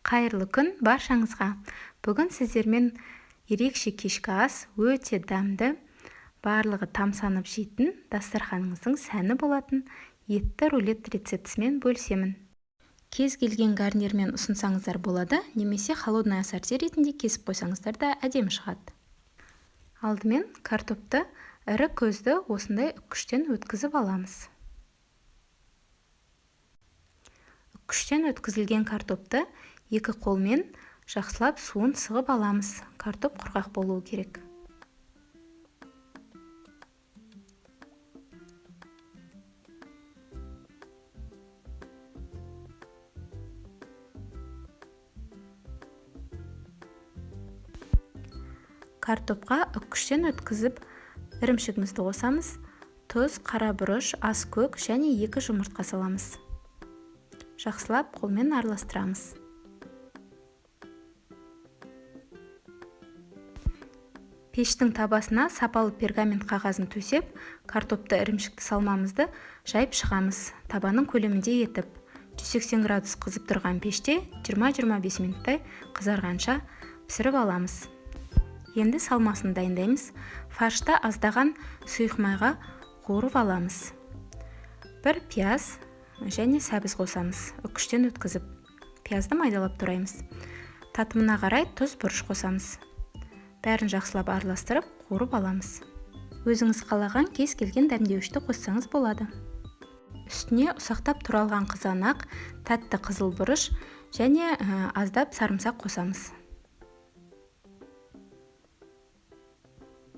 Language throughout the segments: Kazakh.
Қайырлы күн баршаңызға. Бүгін сіздермен ерекше кешкі ас өте дәмді, барлығы тамсанып жейтін, дастарханыңыздың сәні болатын етті рулет рецептісімен бөлісемін. Кез келген гарнирмен ұсынсаңыздар болады, немесе холодный ассорти ретінде кесіп қойсаңыздар да әдемі шығады. Алдымен картопты ірі көзді осындай үккіштен өткізіп аламыз. Үккіштен өткізілген картопты екі қолмен жақсылап суын сығып аламыз. Картоп құрғақ болуы керек. Картопқа үккіштен өткізіп ірімшігімізді қосамыз. Тұз, қара бұрыш, ас көк және 2 жұмыртқа саламыз. Жақсылап қолмен араластырамыз. Пештің табасына сапалы пергамент қағазын төсеп, картопты ірімшікті салмамызды жайып шығамыз. Табаның көлемінде етіп, 180 градус қызып тұрған пеште 20-25 минуттай қызарғанша пісіріп аламыз. Енді салмасын дайындаймыз. Фаршта аздаған сұйық майға қуырып аламыз. Бір пияз және сәбіз қосамыз. Үккіштен өткізіп, пиязды майдалап тураймыз. Татымына қарай тұз, бұрыш қосамыз. Бәрін жақсылап араластырып, қуырып аламыз. Өзіңіз қалаған кез келген дәмдеуішті қоссаңыз болады. Үстіне ұсақтап туралған қызанақ, тәтті қызыл бұрыш және аздап сарымсақ қосамыз.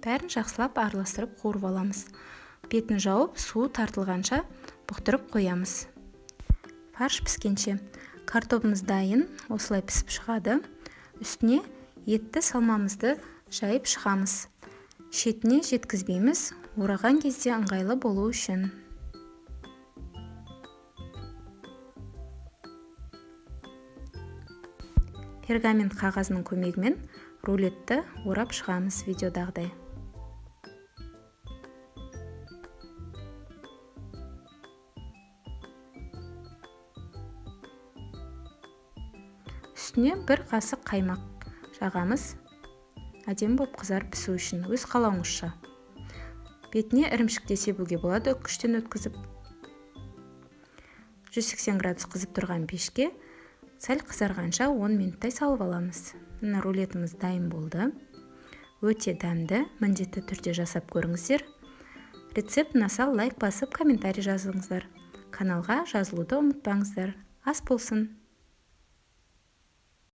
Бәрін жақсылап араластырып, қуырып аламыз. Бетін жауып, суы тартылғанша бұқтырып қоямыз. Фарш піскенше картопымыз дайын, осылай пісіп шығады. Үстіне етті салмамызды жайып шығамыз. Шетіне жеткізбейміз, ораған кезде ыңғайлы болу үшін. Пергамент қағазының көмегімен рулетті орап шығамыз видеодағыдай. Үстіне бір қасық қаймақ жағамыз. Әдемі болып қызарып пісу үшін, өз қалауыңызша. Бетіне ірімшікте себуге болады, үккіштен өткізіп. 180 градус қызып тұрған пешке сәл қызарғанша 10 минуттай салып аламыз. Мына рулетіміз дайын болды. Өте дәмді, міндетті түрде жасап көріңіздер. Рецепт ұнаса лайк басып, комментарий жазыңыздар. Каналға жазылуды ұмытпаңыздар. Ас болсын!